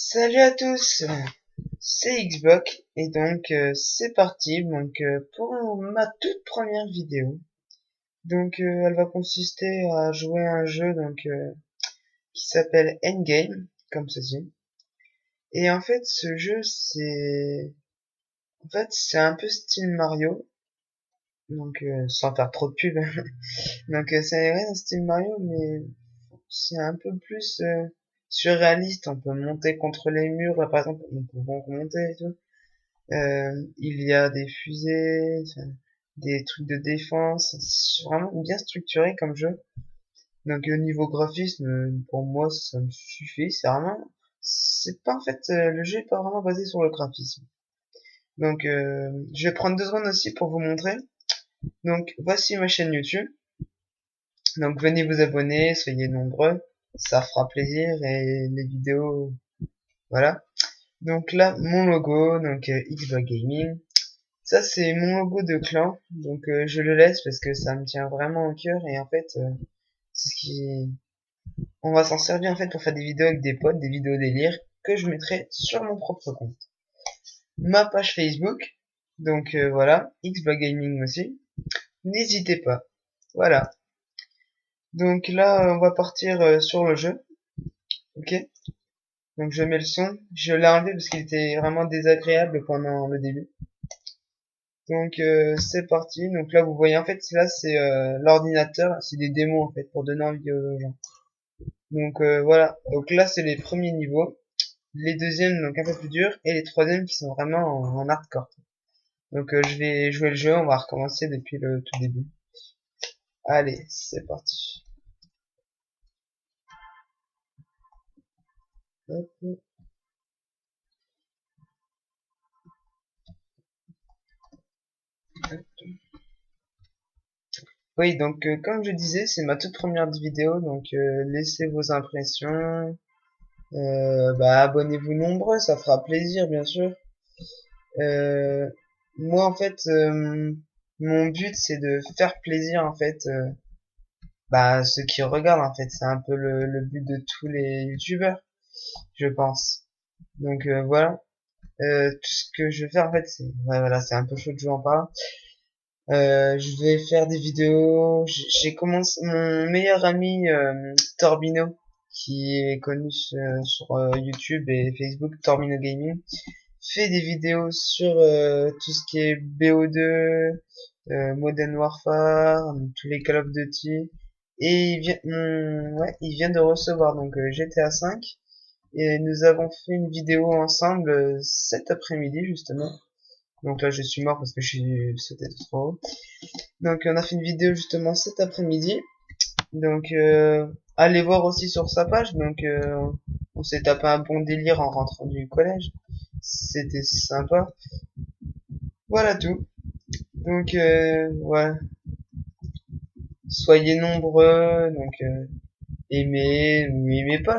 Salut à tous, c'est Xbox et donc c'est parti pour ma toute première vidéo. Elle va consister à jouer à un jeu qui s'appelle Endgame comme ceci. Et en fait ce jeu c'est un peu style Mario, sans faire trop de pub. C'est ouais, un style Mario mais c'est un peu plus surréaliste. On peut monter contre les murs là par exemple, nous pouvons remonter et tout. Il y a des fusées, enfin, des trucs de défense. C'est vraiment bien structuré comme jeu. Au niveau graphisme, pour moi, ça me suffit. C'est pas en fait, le jeu est pas vraiment basé sur le graphisme. Je vais prendre 2 secondes aussi pour vous montrer. Voici ma chaîne YouTube. Venez vous abonner, soyez nombreux. Ça fera plaisir et les vidéos, voilà. Là, mon logo, Xbox Gaming. Ça, c'est mon logo de clan, je le laisse parce que ça me tient vraiment au cœur et en fait, c'est ce qui, on va s'en servir en fait pour faire des vidéos avec des potes, des vidéos délire que je mettrai sur mon propre compte. Ma page Facebook, voilà, Xbox Gaming aussi. N'hésitez pas. Voilà. On va partir sur le jeu. Ok. Je mets le son. Je l'ai enlevé parce qu'il était vraiment désagréable pendant le début. C'est parti. Là vous voyez en fait là c'est l'ordinateur, c'est des démos en fait pour donner envie aux gens. Voilà. Là c'est les premiers niveaux, les deuxièmes donc un peu plus durs et les troisièmes qui sont vraiment en hardcore. Je vais jouer le jeu, on va recommencer depuis le tout début. Allez, c'est parti. Hop, hop. Oui, comme je disais, c'est ma toute première vidéo, laissez vos impressions, abonnez-vous nombreux, ça fera plaisir bien sûr. Euh, Moi en fait, mon but c'est de faire plaisir en fait, à ceux qui regardent en fait. C'est un peu le but de tous les youtubeurs, je pense. Voilà. Tout ce que je vais faire en fait, c'est ouais, voilà, c'est un peu chaud de jouer en parlant. Je vais faire des vidéos. J'ai commencé mon meilleur ami Torbino, qui est connu sur YouTube et Facebook, Torbino Gaming, fait des vidéos sur tout ce qui est BO2, Modern Warfare, tous les Call of Duty. Et ouais, il vient de recevoir GTA 5. Et nous avons fait une vidéo ensemble cet après-midi justement. Là je suis mort parce que je suis sauté de trop haut. On a fait une vidéo justement cet après-midi. Allez voir aussi sur sa page. On s'est tapé un bon délire en rentrant du collège. C'était sympa. Voilà tout. Ouais. Soyez nombreux. Aimez ou aimez pas.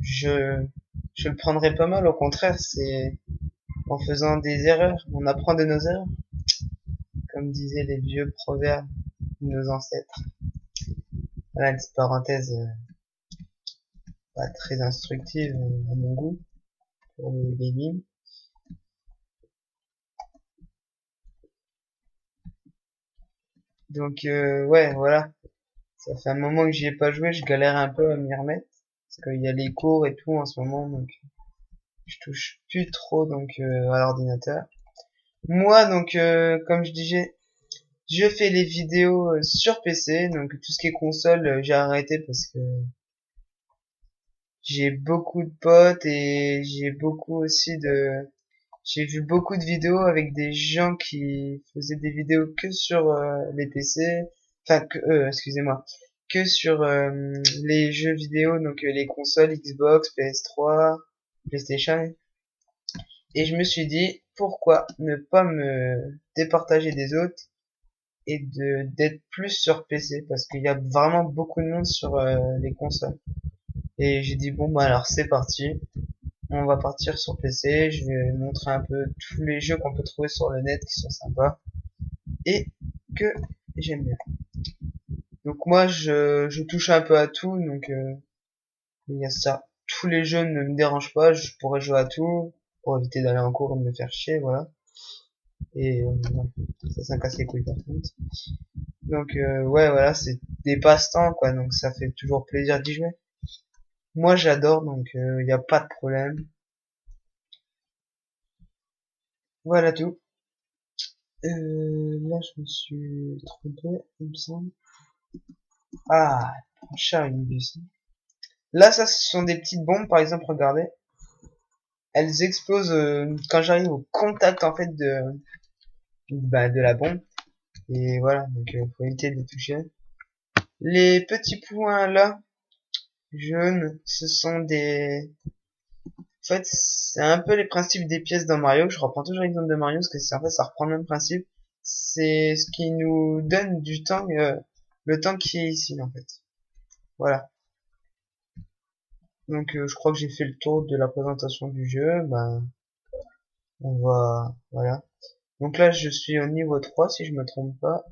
Je le prendrai pas mal. Au contraire, c'est en faisant des erreurs, on apprend de nos erreurs, comme disaient les vieux proverbes de nos ancêtres. Voilà une petite parenthèse pas très instructive à mon goût pour le gaming. Ouais, voilà. Ça fait un moment que j'y ai pas joué, je galère un peu à m'y remettre. Parce qu'il y a les cours et tout en ce moment, je touche plus trop à l'ordinateur. Moi, comme je disais, je fais les vidéos sur PC, tout ce qui est console, j'ai arrêté parce que j'ai beaucoup de potes et j'ai vu beaucoup de vidéos avec des gens qui faisaient des vidéos que sur les PC, excusez-moi, que sur les jeux vidéo, les consoles Xbox, PS3, PlayStation. Et je me suis dit, pourquoi ne pas me départager des autres et d'être plus sur PC, parce qu'il y a vraiment beaucoup de monde sur les consoles. Et j'ai dit, bon, alors c'est parti. On va partir sur PC, je vais montrer un peu tous les jeux qu'on peut trouver sur le net qui sont sympas et que j'aime bien. Moi je touche un peu à tout, il y a ça. tous les jeux ne me dérangent pas, je pourrais jouer à tout pour éviter d'aller en cours et de me faire chier, voilà. Et ouais, ça casse les couilles par contre. Donc ouais, voilà, c'est des passe-temps quoi, donc ça fait toujours plaisir d'y jouer. Moi j'adore, donc y a pas de problème. Voilà tout. Là je me suis trompé, il me semble. Ah, cher une bus. Là ça ce sont des petites bombes, par exemple, regardez. Elles explosent quand j'arrive au contact en fait de la bombe. Et voilà, donc faut éviter de les toucher. Les petits points là, jaunes, ce sont des... En fait, c'est un peu les principes des pièces dans Mario. Je reprends toujours l'exemple de Mario parce que en fait, ça reprend le même principe. C'est ce qui nous donne du temps, le temps qui est ici en fait. Voilà. Donc, je crois que j'ai fait le tour de la présentation du jeu. Ben, on va, voilà. Donc là, je suis au niveau 3 si je me trompe pas.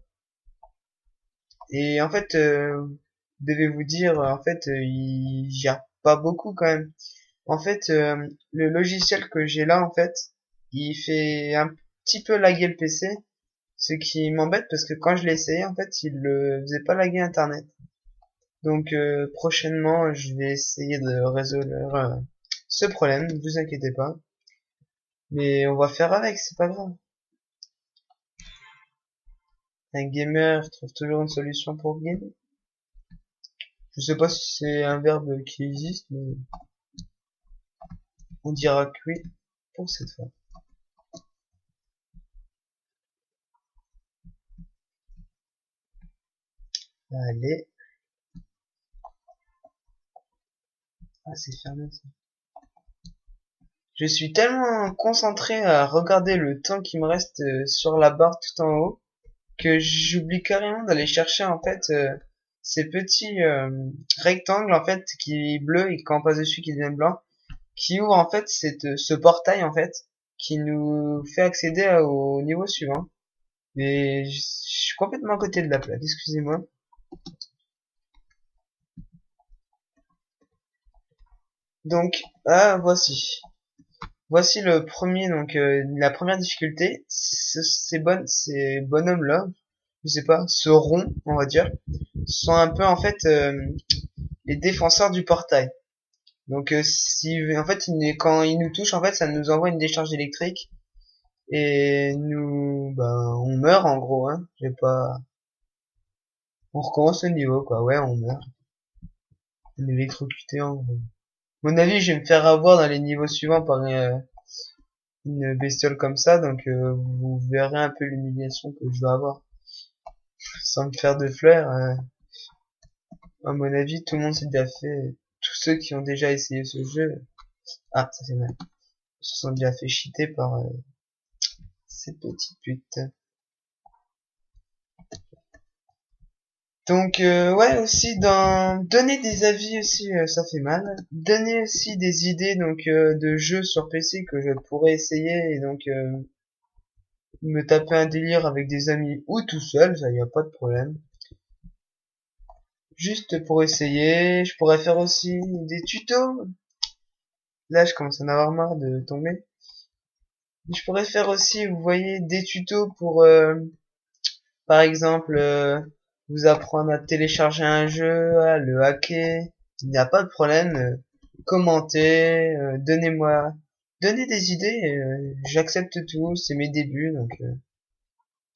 Et en fait, devez vous dire, en fait, il gère pas beaucoup quand même. En fait, le logiciel que j'ai là, en fait, il fait un petit peu laguer le PC, ce qui m'embête parce que quand je l'ai essayé, en fait, il le faisait pas laguer Internet. Donc prochainement, je vais essayer de résoudre ce problème, ne vous inquiétez pas. Mais on va faire avec, c'est pas grave. Un gamer trouve toujours une solution pour gamer. Je sais pas si c'est un verbe qui existe, mais on dira que oui pour cette fois. Allez. Ah, c'est fermé ça. Je suis tellement concentré à regarder le temps qui me reste sur la barre tout en haut que j'oublie carrément d'aller chercher en fait ces petits rectangles en fait qui est bleu et quand on passe dessus qui devient blanc, qui ouvre en fait ce portail en fait qui nous fait accéder au niveau suivant. Et je suis complètement à côté de la plaque, excusez-moi. Donc voici. Voici le premier, donc la première difficulté. Ces bonhommes là, je sais pas, ce rond, on va dire, sont un peu en fait les défenseurs du portail. Donc si en fait quand ils nous touchent, en fait ça nous envoie une décharge électrique et nous on meurt en gros, hein. J'ai pas, on recommence le niveau quoi, ouais on meurt, on est électrocuté en gros. À mon avis je vais me faire avoir dans les niveaux suivants par une bestiole comme ça, donc vous verrez un peu l'humiliation que je vais avoir. Sans me faire de fleurs, à mon avis, tout le monde s'est déjà fait, tous ceux qui ont déjà essayé ce jeu, ah, ça fait mal, se sont déjà fait cheater par ces petites putes. Donc, ouais, aussi, donner des avis aussi, ça fait mal. Donner aussi des idées, donc, de jeux sur PC que je pourrais essayer, et donc, me taper un délire avec des amis ou tout seul, ça y a pas de problème. Juste pour essayer, je pourrais faire aussi des tutos. Là, je commence à en avoir marre de tomber. Je pourrais faire aussi, vous voyez, des tutos pour, par exemple, vous apprendre à télécharger un jeu, à le hacker. Il n'y a pas de problème. Commentez, donnez des idées. J'accepte tout. C'est mes débuts, donc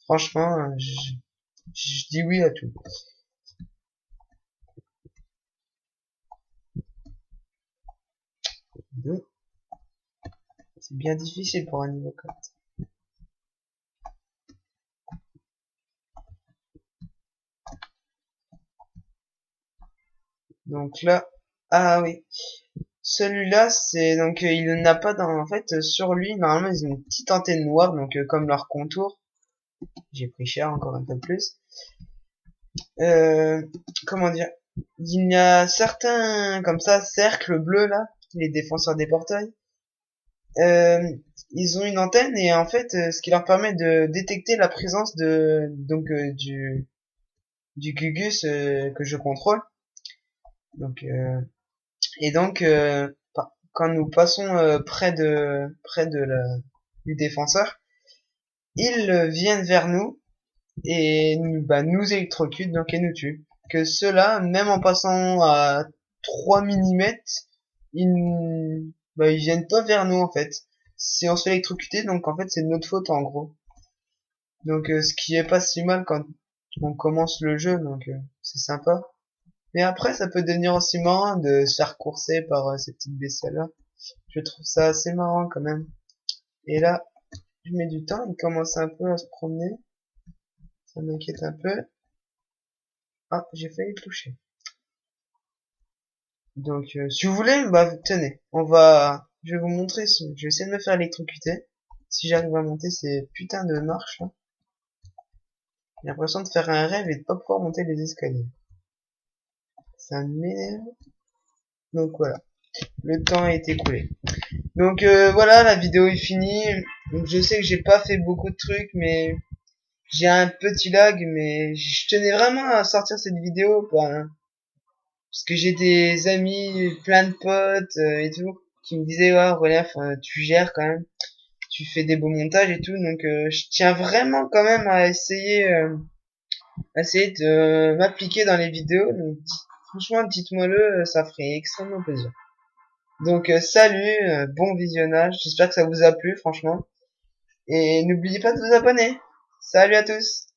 franchement, je dis oui à tout. Donc, c'est bien difficile pour un niveau 4. Donc là, ah oui. Celui-là, c'est donc il n'a pas en fait sur lui normalement ils ont une petite antenne noire donc comme leur contour. J'ai pris cher encore un peu plus. Euh, comment dire? Il y a certains comme ça cercles bleus là, les défenseurs des portails. Euh, Ils ont une antenne et en fait ce qui leur permet de détecter la présence de donc du Gugus que je contrôle. Donc Et donc, quand nous passons du défenseur, ils viennent vers nous et nous électrocutent donc et nous tuent. Que ceux-là, même en passant à 3 millimètres, ils viennent pas vers nous en fait. Si on se fait électrocuter, donc en fait c'est de notre faute en gros. Donc ce qui est pas si mal quand on commence le jeu, donc c'est sympa. Mais après ça peut devenir aussi marrant de se faire courser par ces petites bestioles là. Je trouve ça assez marrant quand même. Et là, je mets du temps, il commence un peu à se promener. Ça m'inquiète un peu. Ah, j'ai failli le toucher. Donc, si vous voulez, tenez, je vais vous montrer, je vais essayer de me faire électrocuter. Si j'arrive à monter ces putains de marches, là. J'ai l'impression de faire un rêve et de pas pouvoir monter les escaliers. Ça m'énerve. Donc voilà, le temps a été écoulé. Donc voilà, la vidéo est finie. Donc je sais que j'ai pas fait beaucoup de trucs, mais j'ai un petit lag, mais je tenais vraiment à sortir cette vidéo, parce que j'ai des amis, plein de potes et tout, qui me disaient ouais Relief, tu gères quand même, tu fais des beaux montages et tout, donc je tiens vraiment quand même à essayer de m'appliquer dans les vidéos. Donc franchement dites-moi-le, ça ferait extrêmement plaisir. Donc salut, bon visionnage, j'espère que ça vous a plu franchement, et n'oubliez pas de vous abonner. Salut à tous.